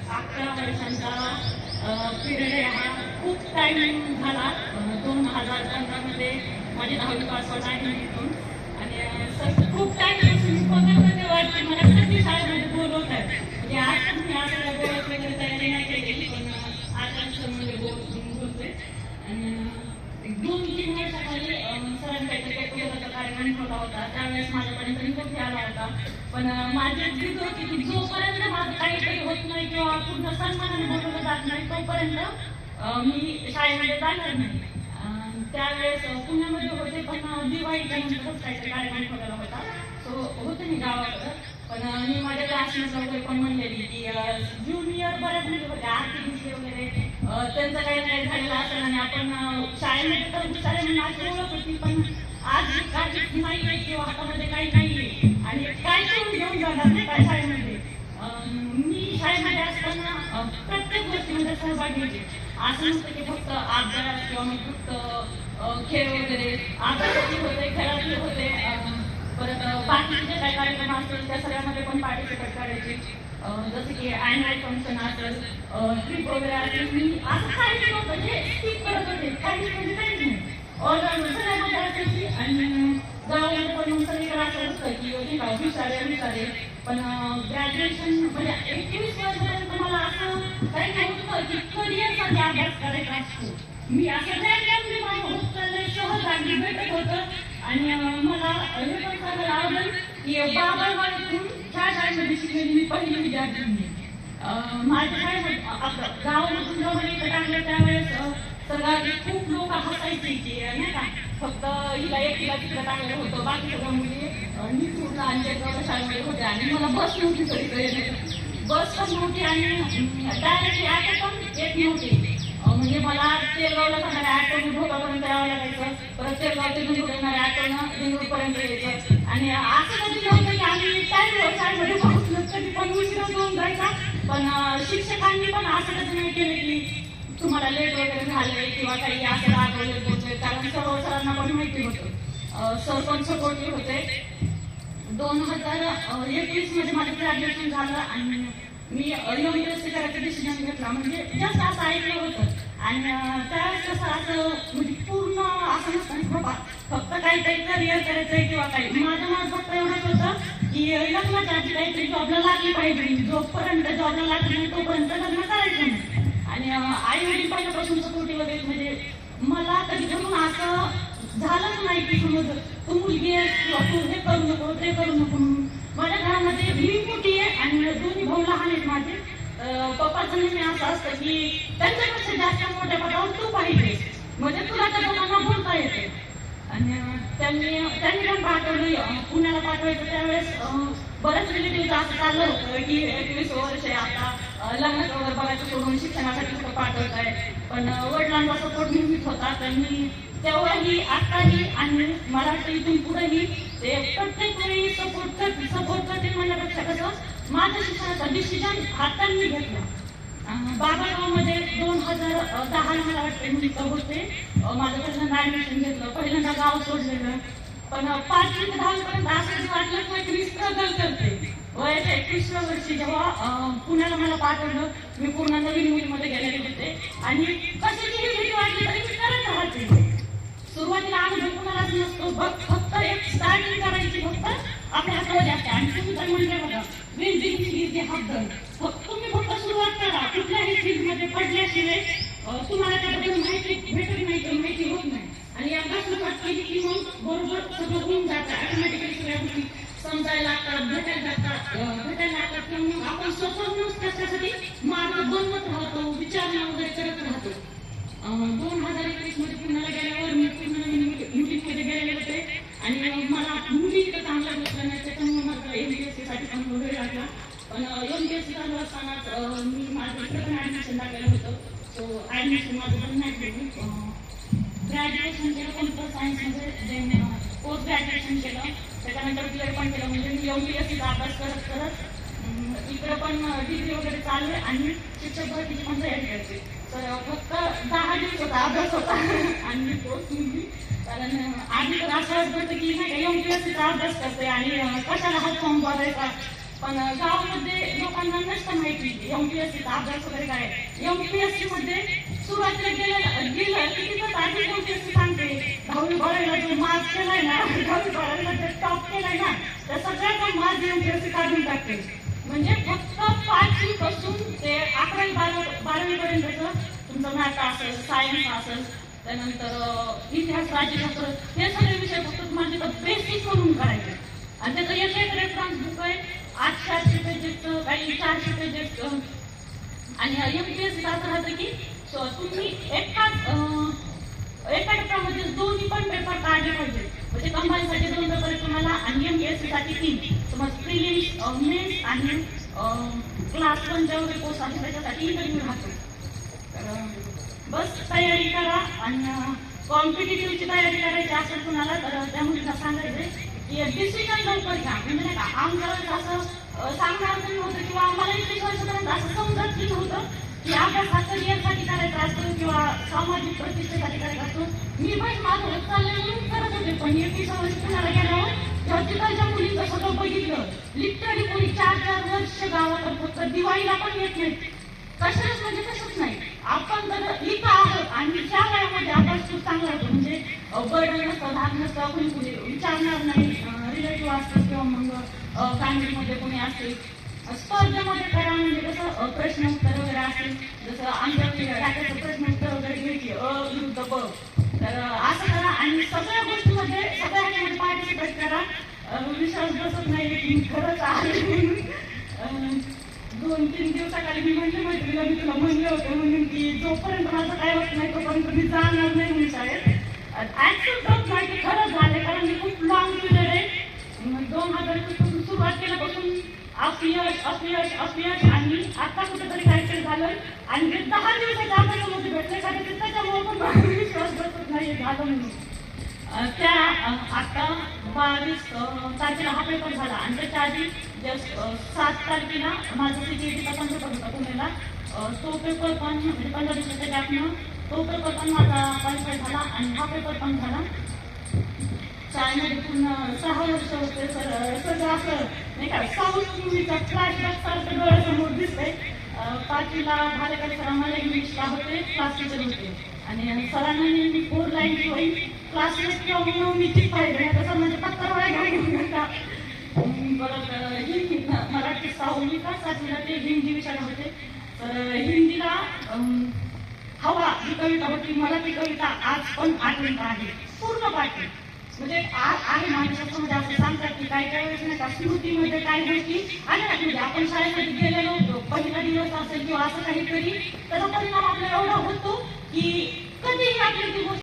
11 वर्षांचा पिरियड आहे हा. खूप टाईम झाला. 2015मध्ये माझी 10वी पास आउट आहे इथून. आणि खूप टाईमपासून बघत वाटते मला कधी शाळेमध्ये बोलवत आहे. म्हणजे आज पण मी असं बोलत वगैरे तयारी नाही केली, पण आज आमचं म्हणजे बोलतोय. आणि 2-3 वर्षाखाली सरांकडे गेट कार्यक्रम ठेवला होता. त्यावेळेस माझ्यापर्यंत निरोप आला होता. पण माझी जिद्द होती की जोपर्यंत माझं काहीतरी होत नाही किंवा पूर्ण सन्मानाने बोलवलं जात नाही तोपर्यंत मी शाळेमध्ये जाणार नाही. त्यावेळेस पुण्यामध्ये होते, पण दिवाळीच्या नंतरच काहीतरी कार्यक्रम ठेवलेला होता. सो होते मी गावाकडं. पण मी माझ्या क्लासमेट्स वगैरे पण म्हणलेली की ज्युनियर बऱ्याच मुली होते, आरती दिसले वगैरे, त्यांचं काही नाही झालेलं असेल आणि आपण शाळेमध्ये तर हुशार म्हणून अशी ओळख होती. पण आज काही नाही आहे किंवा हातामध्ये काही नाही आहे आणि काय करून घेऊन जाणार नाही काय शाळेमध्ये. मी शाळेमध्ये असताना प्रत्येक गोष्टीमध्ये सहभागी होते. असं नसतं की फक्त अभ्यास किंवा मग फक्त खेळ वगैरे. अभ्यासाचे होते, खेळातले होते, परत बाकीचे जे काही कार्यक्रम असतील त्या सगळ्यामध्ये पण पार्टिसिपेट करायचे. जसं की ॲन्युअल फंक्शन असेल, ट्रिप वगैरे असेल, मी असं काहीच नव्हतं जे स्किप करत होते. काहीच म्हणजे काहीच नाही. ऑलराऊंड सगळ्यामध्ये असायची. आणि गावामध्ये पण सगळीकडे असं असतं की हुशारे. पण ग्रॅज्युएशन म्हणजे 21 वर्षापर्यंत मला असं काही नव्हतं की करिअरसाठी अभ्यास करायचा असतो. मी असं रँडमली माझं होत चाललंय, सहज अगदी भेटत होतं. आणि मला हे पण सांगायला आवडेल की बाबावाडीतून ह्या शाळेमध्ये शिकलेली मी पहिली विद्यार्थी. माझ्या शाळेमध्ये गावामधून जेव्हा इथं टाकलं त्यावेळेस सगळ्यांनी खूप लोक हसायचे की नाही का फक्त हिला एकटीला तिकडे टाकलेलं होतं, बाकी सगळ्या मुली निसूरला आणि जळगावच्या शाळेमध्ये होत्या. आणि मला बस नव्हती सगळीकडे, बस पण नव्हती आणि डायरेक्टली ॲटो पण येत नव्हती. म्हणजे मला तेलगावला जाणाऱ्या ॲटोने भोगापर्यंत यावं लागायचं, परत तेलगाव ते दिंडूर येणाऱ्या ॲटोनं दिंडूरपर्यंत यायचं. आणि असं कधी नव्हतं की आम्ही काय शाळेमध्ये पोहोचलो कधी पण उशिरा होऊन जायचा. पण शिक्षकांनी पण असं कधी नाही केलं की तुम्हाला लेट वगैरे झाले किंवा काही असं रागवले बोलले, कारण सर्व सरांना पण माहिती होतं. सर पण सपोर्टिव्ह होते. 2021 मध्ये माझं ग्रॅज्युएशन झालं आणि मी एमपीएससी करायचा डिसिजन घेतला. म्हणजे जास्त असं ऐकलं होतं. आणि त्यावेळेस कसं असं म्हणजे पूर्ण असं नसतं बाबा फक्त काहीतरी करिअर करायचंय किंवा काही. माझं फक्त एवढंच होतं की लग्नाच्या आधी काहीतरी जॉबला लागली पाहिजे. जोपर्यंत जॉबला लागली नाही तोपर्यंत लग्न करायचं नाही. आणि आई वडील पहिल्यापासून सपोर्टिव्ह वगैरे. म्हणजे मला कधी म्हणून असं झालंच नाही की समज तू मुलगी आहे किंवा तू हे करू नको ते करू नको म्हणून. माझ्या घरामध्ये मी मोठी आहे आणि दोन्ही भाऊ लहान आहेत माझे. पप्पाचं नेहमी असं असतं की त्यांच्यापेक्षा जास्त मोठ्या पदावर तू पाहिजे म्हणजे तुला त्या दोघांना बोलता येते. आणि त्यांनी पण पाठवलं पुण्याला पाठवायचं. त्यावेळेस बऱ्याच रिलेटिव्ह असं चाललं होतं की 21 वर्ष आहे आता लग्नाचं वगैरे बघायचं सोडून शिक्षणासाठी कुठं पाठवत आहे. पण वडिलांचा सपोर्ट नेहमीच होता. त्यांनी तेव्हाही आताही आणि मला वाटतं इथून पुढेही ते प्रत्येक वेळी सपोर्ट करतील म्हणण्यापेक्षा कसं माझ्या शिक्षणाचा डिसिजन हातांनी घेतला. बाबागावमध्ये 2010 मला वाटतं मी इथं होते. माझं पहिल्यांदा ॲडमिशन घेतलं, पहिल्यांदा गाव सोडलेलं. पण 5वी ते 10वी पर्यंत असंच वाटलं की मी स्ट्रगल करते. वयाच्या 21व्या वर्षी जेव्हा पुण्याला मला पाठवलं मी पूर्ण नवीन मुलीमध्ये गेलेले होते. आणि कशाची भीती वाटली तरी मी करत राहते. सुरुवातीला अनुभव कुणालाच नसतो, फक्त एक स्टार्टिंग करायची फक्त आपल्या हातामध्ये असते. आणि तुम्ही तर म्हणले बघा will beginning is the happen. तुम्ही फक्त सुरुवात करा. कुठल्याही फील्डमध्ये पडल्याशिवाय तुम्हाला त्याबद्दल माहिती होत नाही. आणि एकदा सुरुवात केली की मग बरोबर सगळं होऊन जातं. ऑटोमॅटिकली सगळ्या गोष्टी समजायला लागतात, भेटायला लागतात. मग आपण स्वतःहूनच त्याच्यासाठी मार्ग बनवत राहतो, विचारणा वगैरे करत राहतो. 2021 मध्ये पुण्याला गेल्यावर मी पूर्ण मुलींमध्ये गेलेले होते. आणि मला मुली इथं चांगल्या भेटल्या नाही त्याच्यामुळे माझं MPSC साठी पण वगैरे लागला. पण MPSC चालू असतानाच मी माझं इकडे पण ॲडमिशन लागलेलं होतं. सो ॲडमिशन माझं पण नाही केलं. ग्रॅज्युएशन केलं कॉम्प्युटर सायन्समध्ये, देन पोस्ट ग्रॅज्युएशन केलं. त्याच्यानंतर BEd पण केलं. म्हणजे मी MPSCचा अभ्यास करत इकडं पण डिग्री वगैरे चालू आहे आणि शिक्षक भरतीची पण तयारी करते. तर फक्त 10 दिवसाचा अभ्यास होता आणि पोस्ट निघली. कारण आधी तर असं वाटत होतं की नाही MPSCचा अभ्यास करते आणि कशाला हा फॉर्म भरायचा. पण गावामध्ये लोकांना नसतं माहिती एमपीएससीचा अभ्यास वगैरे काय. एमपीएससी मध्ये सुरुवातीला गेलं की तिथं आधी एमपीएससी सांगते 10वी-12वीला जो मार्क्स केलाय ना, 10वी-12वीला जे टॉप केलाय ना, त्या सगळ्याचा मार्क्स एमपीएससी काढून टाकते. म्हणजे फक्त 5वी पासून ते 11वी-12वी पर्यंतचं तुमचं मॅथ असेल, सायन्स असेल, त्यानंतर इतिहास, राज्यशास्त्र, हे सगळे विषय फक्त तुम्हाला तिथं बेसिक म्हणून करायचे. आणि त्याचं एक रेफरन्स बुक आहे 800 पेजेसचं, काही 400 पेजेसचं. आणि एमपीएससी असं राहतं की तुम्ही एका टप्प्यामध्ये दोन्ही पण पेपर काढले पाहिजे. म्हणजे कंबाईनसाठी 2 पेपर तुम्हाला आणि एमपीएससी साठी 3. समज प्रिलिम्स, मेन्स आणि क्लास 1 जेवढे कोर्स आहे त्याच्यासाठी इंटरव्ह्यू राहतो. तर बस तयारी करा. आणि कॉम्पिटिटिव्हची तयारी करायची असेल कुणाला तर त्या मुलीला सांगायचं की डिसिजन लवकर घ्या. म्हणजे नाही का आमच्यावर असं सांगणार नाही होतं किंवा आम्हाला 21 वर्षापर्यंत असं समजत नाही होतं की अभ्यास हा करिअरसाठी करायचा असतो किंवा सामाजिक प्रतिष्ठेसाठी करायचा असतो. मी पण माझं होत चाललंय म्हणून करत होते. पण 21 वर्ष कुणाला गेल्यावर तेव्हा तिकडच्या मुलीचं सगळं बघितलं. लिटरली कोणी 4-4 वर्ष गावात फक्त दिवाळीला पण येत नाही. कशाच म्हणजे कशाच नाही. आपण जर इथं आहोत आणि ज्या वयामध्ये अभ्यास खूप चांगला होतो म्हणजे बर्डन नसतं, धाक नसतं, कोणी कोणी विचारणार नाही, रिलेटिव्ह असतं किंवा मग फॅमिलीमध्ये कोणी असते. स्पर्धेमध्ये करा म्हणजे कसं प्रश्न उत्तर वगैरे असेल, जसं आमच्या टाकायचं प्रश्न उत्तर वगैरे घ्यायची विरुद्ध ब. तर असं करा आणि सगळ्या गोष्टीमध्ये सगळ्या ह्याच्यामध्ये पार्टिसिपेट करा. विश्वास बसत नाही की मी खरंच आहे. 2-3 दिवसाखाली मी म्हणले मैत्रीला, मी तुला म्हणले होते म्हणून की जोपर्यंत माझं काय होत नाही तोपर्यंत मी जाणार नाही म्हणून शाळेत. ऍक्सेप्ट होत नाही की खरंच झाले, कारण मी खूप लॉंग पिरियड आहे. 2020 पासून सुरुवात केल्यापासून अपयश आणि आता कुठेतरी काहीतरी झालं. आणि 10 दिवसाच्या अभ्यासामध्ये भेटले का त्याच्यामुळे पण माझा विश्वास बसत नाही झालं म्हणून. त्या आता 22 तारखेला हा पेपर झाला आणि त्याच्या आधी जस्ट 7 तारखेला माझा सीटीईटीचा पण पेपर होता पुण्याला. तो पेपर पण म्हणजे 15 दिवसाच्या गॅपनं तो पेपर पण माझा क्वालिफाय झाला आणि हा पेपर पण झाला. शाळेमध्ये पूर्ण 6 वर्ष होते. सगळं असं नाही का साऊथ मूवीचा फ्लॅशबॅक सारखं डोळ्यासमोर दिसतंय. 5वीला भालेकर सर आम्हाला इंग्लिशला होते, क्लास टीचर होते. आणि सरांना नेहमी 4 लाईन किंवा क्लासमेट किंवा म्हणून मी ती पाहिजे तसं म्हणजे पत्तर वळ्या घेऊन नका. परत हिंदी, मराठी 6वी का 7वीला ते हिंदी विषयाला होते. तर हिंदीला हवा ही कविता होती. मला ती कविता आज पण आठवण आहे, पूर्ण पाठी. म्हणजे आहे माणसामध्ये असं सांगतात की काही काही वेळेस नाही का स्मृतीमध्ये काही गोष्टी आल्या ना, म्हणजे आपण शाळेमध्ये गेलेलो होतो, पहिला दिवस असेल किंवा असं काहीतरी त्याचा परिणाम आपल्याला एवढा होतो की कधीही आपल्याला ती गोष्ट